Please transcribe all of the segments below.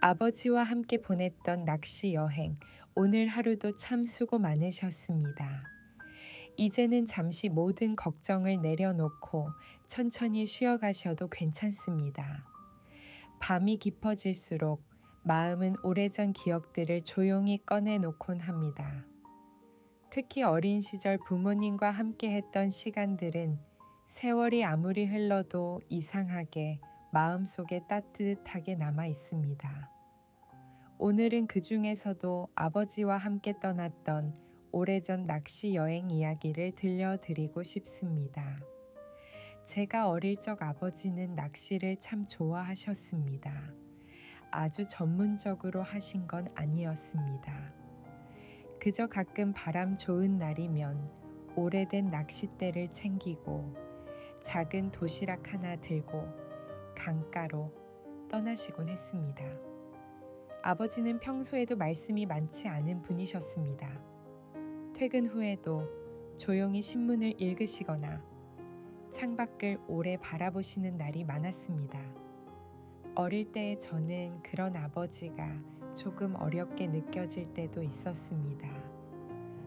아버지와 함께 보냈던 낚시 여행, 오늘 하루도 참 수고 많으셨습니다. 이제는 잠시 모든 걱정을 내려놓고 천천히 쉬어가셔도 괜찮습니다. 밤이 깊어질수록 마음은 오래전 기억들을 조용히 꺼내놓곤 합니다. 특히 어린 시절 부모님과 함께 했던 시간들은 세월이 아무리 흘러도 이상하게 마음속에 따뜻하게 남아 있습니다. 오늘은 그 중에서도 아버지와 함께 떠났던 오래전 낚시 여행 이야기를 들려드리고 싶습니다. 제가 어릴 적 아버지는 낚시를 참 좋아하셨습니다. 아주 전문적으로 하신 건 아니었습니다. 그저 가끔 바람 좋은 날이면 오래된 낚싯대를 챙기고 작은 도시락 하나 들고 강가로 떠나시곤 했습니다. 아버지는 평소에도 말씀이 많지 않은 분이셨습니다. 퇴근 후에도 조용히 신문을 읽으시거나 창밖을 오래 바라보시는 날이 많았습니다. 어릴 때의 저는 그런 아버지가 조금 어렵게 느껴질 때도 있었습니다.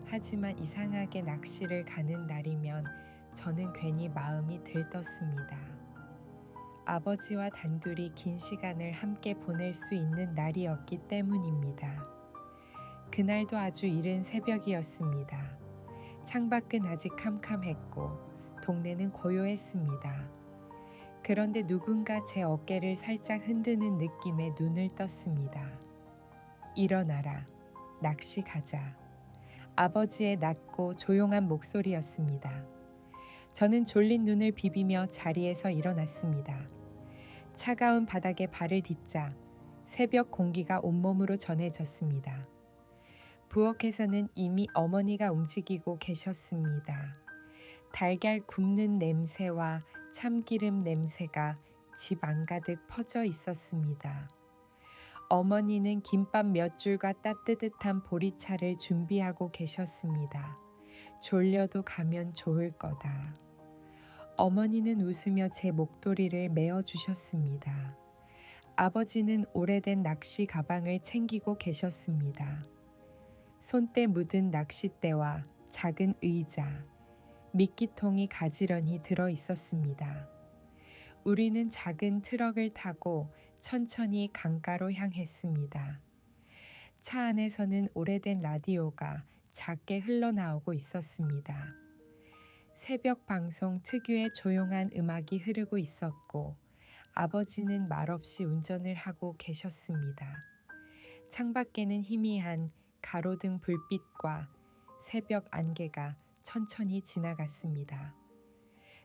하지만 이상하게 낚시를 가는 날이면 저는 괜히 마음이 들떴습니다. 아버지와 단둘이 긴 시간을 함께 보낼 수 있는 날이었기 때문입니다. 그날도 아주 이른 새벽이었습니다. 창밖은 아직 캄캄했고 동네는 고요했습니다. 그런데 누군가 제 어깨를 살짝 흔드는 느낌에 눈을 떴습니다. 일어나라, 낚시 가자. 아버지의 낮고 조용한 목소리였습니다. 저는 졸린 눈을 비비며 자리에서 일어났습니다. 차가운 바닥에 발을 딛자 새벽 공기가 온몸으로 전해졌습니다. 부엌에서는 이미 어머니가 움직이고 계셨습니다. 달걀 굽는 냄새와 참기름 냄새가 집 안가득 퍼져 있었습니다. 어머니는 김밥 몇 줄과 따뜻한 보리차를 준비하고 계셨습니다. 졸려도 가면 좋을 거다. 어머니는 웃으며 제 목도리를 메어주셨습니다. 아버지는 오래된 낚시 가방을 챙기고 계셨습니다. 손때 묻은 낚싯대와 작은 의자, 미끼통이 가지런히 들어 있었습니다. 우리는 작은 트럭을 타고 천천히 강가로 향했습니다. 차 안에서는 오래된 라디오가 작게 흘러나오고 있었습니다. 새벽 방송 특유의 조용한 음악이 흐르고 있었고 아버지는 말없이 운전을 하고 계셨습니다. 창밖에는 희미한 가로등 불빛과 새벽 안개가 천천히 지나갔습니다.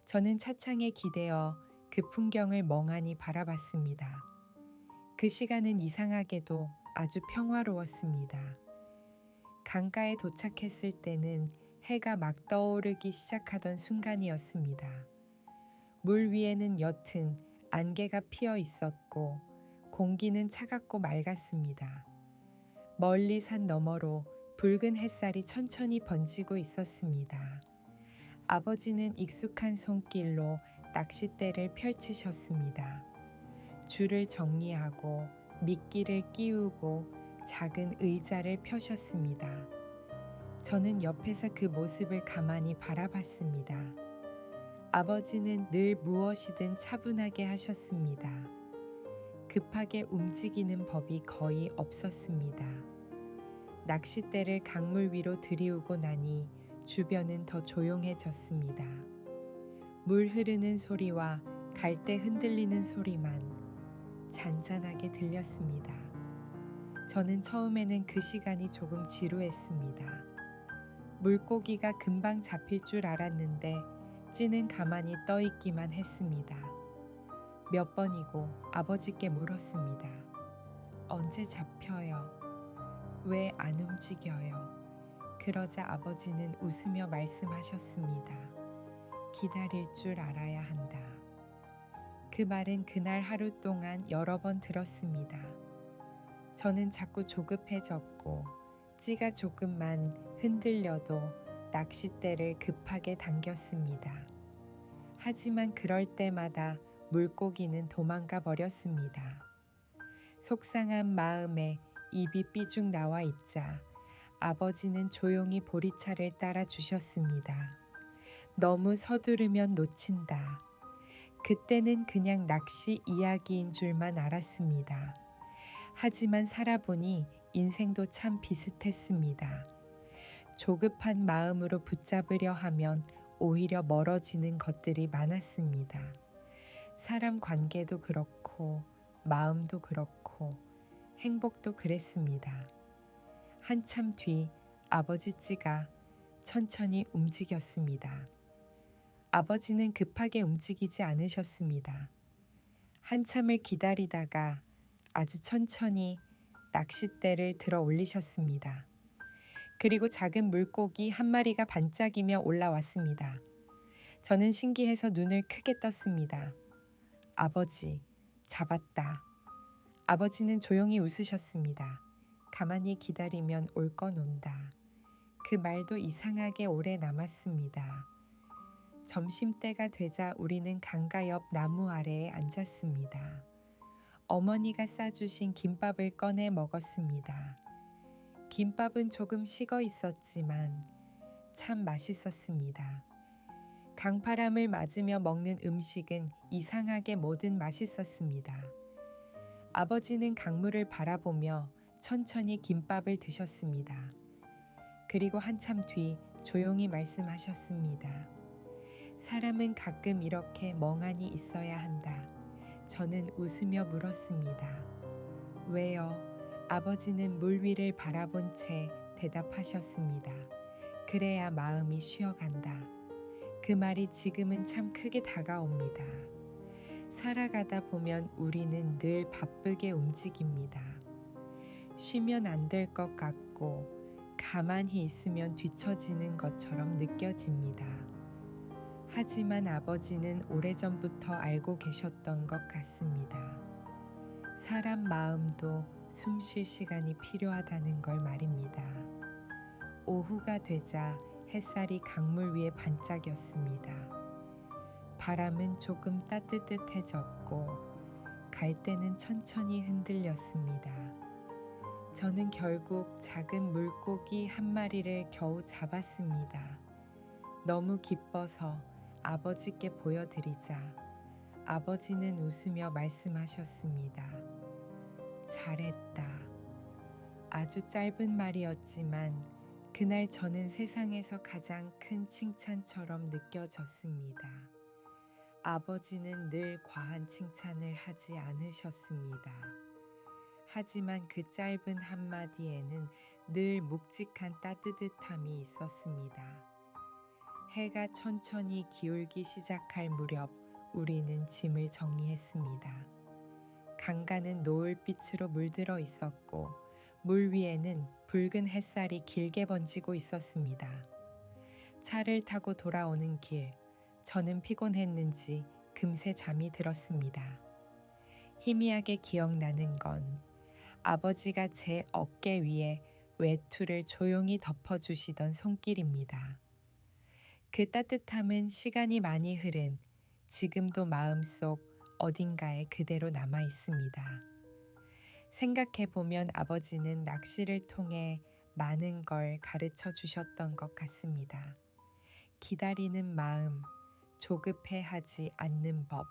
저는 차창에 기대어 그 풍경을 멍하니 바라봤습니다. 그 시간은 이상하게도 아주 평화로웠습니다. 강가에 도착했을 때는 해가 막 떠오르기 시작하던 순간이었습니다. 물 위에는 옅은 안개가 피어 있었고 공기는 차갑고 맑았습니다. 멀리 산 너머로 붉은 햇살이 천천히 번지고 있었습니다. 아버지는 익숙한 손길로 낚싯대를 펼치셨습니다. 줄을 정리하고 미끼를 끼우고 작은 의자를 펴셨습니다. 저는 옆에서 그 모습을 가만히 바라봤습니다. 아버지는 늘 무엇이든 차분하게 하셨습니다. 급하게 움직이는 법이 거의 없었습니다. 낚싯대를 강물 위로 들이우고 나니 주변은 더 조용해졌습니다. 물 흐르는 소리와 갈대 흔들리는 소리만 잔잔하게 들렸습니다. 저는 처음에는 그 시간이 조금 지루했습니다. 물고기가 금방 잡힐 줄 알았는데 찌는 가만히 떠 있기만 했습니다. 몇 번이고 아버지께 물었습니다. 언제 잡혀요? 왜 안 움직여요? 그러자 아버지는 웃으며 말씀하셨습니다. 기다릴 줄 알아야 한다. 그 말은 그날 하루 동안 여러 번 들었습니다. 저는 자꾸 조급해졌고 찌가 조금만 흔들려도 낚싯대를 급하게 당겼습니다. 하지만 그럴 때마다 물고기는 도망가 버렸습니다. 속상한 마음에 입이 삐죽 나와 있자 아버지는 조용히 보리차를 따라 주셨습니다. 너무 서두르면 놓친다. 그때는 그냥 낚시 이야기인 줄만 알았습니다. 하지만 살아보니 인생도 참 비슷했습니다. 조급한 마음으로 붙잡으려 하면 오히려 멀어지는 것들이 많았습니다. 사람 관계도 그렇고 마음도 그렇고 행복도 그랬습니다. 한참 뒤 아버지 찌가 천천히 움직였습니다. 아버지는 급하게 움직이지 않으셨습니다. 한참을 기다리다가 아주 천천히 낚싯대를 들어 올리셨습니다. 그리고 작은 물고기 한 마리가 반짝이며 올라왔습니다. 저는 신기해서 눈을 크게 떴습니다. 아버지, 잡았다. 아버지는 조용히 웃으셨습니다. 가만히 기다리면 올 건 온다. 그 말도 이상하게 오래 남았습니다. 점심때가 되자 우리는 강가 옆 나무 아래에 앉았습니다. 어머니가 싸주신 김밥을 꺼내 먹었습니다. 김밥은 조금 식어 있었지만 참 맛있었습니다. 강바람을 맞으며 먹는 음식은 이상하게 뭐든 맛있었습니다. 아버지는 강물을 바라보며 천천히 김밥을 드셨습니다. 그리고 한참 뒤 조용히 말씀하셨습니다. 사람은 가끔 이렇게 멍하니 있어야 한다. 저는 웃으며 물었습니다. 왜요? 아버지는 물 위를 바라본 채 대답하셨습니다. 그래야 마음이 쉬어간다. 그 말이 지금은 참 크게 다가옵니다. 살아가다 보면 우리는 늘 바쁘게 움직입니다. 쉬면 안 될 것 같고 가만히 있으면 뒤처지는 것처럼 느껴집니다. 하지만 아버지는 오래전부터 알고 계셨던 것 같습니다. 사람 마음도 숨 쉴 시간이 필요하다는 걸 말입니다. 오후가 되자 햇살이 강물 위에 반짝였습니다. 바람은 조금 따뜻해졌고 갈대는 천천히 흔들렸습니다. 저는 결국 작은 물고기 한 마리를 겨우 잡았습니다. 너무 기뻐서 아버지께 보여드리자 아버지는 웃으며 말씀하셨습니다. 잘했다. 아주 짧은 말이었지만 그날 저는 세상에서 가장 큰 칭찬처럼 느껴졌습니다. 아버지는 늘 과한 칭찬을 하지 않으셨습니다. 하지만 그 짧은 한마디에는 늘 묵직한 따뜻함이 있었습니다. 해가 천천히 기울기 시작할 무렵 우리는 짐을 정리했습니다. 강가는 노을빛으로 물들어 있었고 물 위에는 붉은 햇살이 길게 번지고 있었습니다. 차를 타고 돌아오는 길, 저는 피곤했는지 금세 잠이 들었습니다. 희미하게 기억나는 건 아버지가 제 어깨 위에 외투를 조용히 덮어주시던 손길입니다. 그 따뜻함은 시간이 많이 흐른 지금도 마음속 어딘가에 그대로 남아 있습니다. 생각해보면 아버지는 낚시를 통해 많은 걸 가르쳐 주셨던 것 같습니다. 기다리는 마음, 조급해하지 않는 법,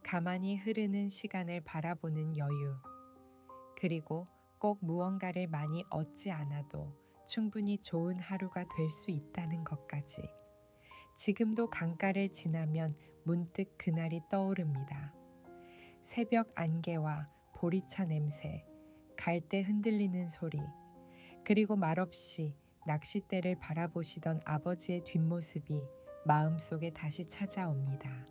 가만히 흐르는 시간을 바라보는 여유, 그리고 꼭 무언가를 많이 얻지 않아도 충분히 좋은 하루가 될 수 있다는 것까지. 지금도 강가를 지나면 문득 그날이 떠오릅니다. 새벽 안개와 보리차 냄새, 갈대 흔들리는 소리, 그리고 말없이 낚싯대를 바라보시던 아버지의 뒷모습이 마음속에 다시 찾아옵니다.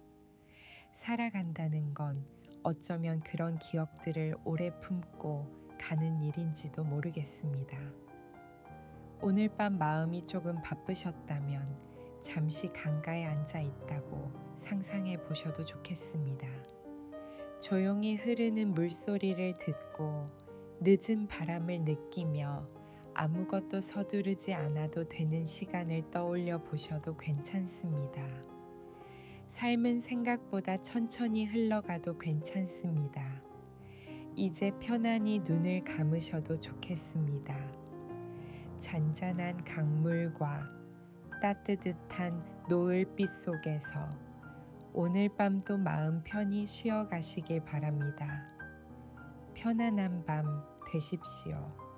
살아간다는 건 어쩌면 그런 기억들을 오래 품고 가는 일인지도 모르겠습니다. 오늘 밤 마음이 조금 바쁘셨다면 잠시 강가에 앉아 있다고 상상해 보셔도 좋겠습니다. 조용히 흐르는 물소리를 듣고 늦은 바람을 느끼며 아무것도 서두르지 않아도 되는 시간을 떠올려 보셔도 괜찮습니다. 삶은 생각보다 천천히 흘러가도 괜찮습니다. 이제 편안히 눈을 감으셔도 좋겠습니다. 잔잔한 강물과 따뜻한 노을빛 속에서 오늘 밤도 마음 편히 쉬어가시길 바랍니다. 편안한 밤 되십시오.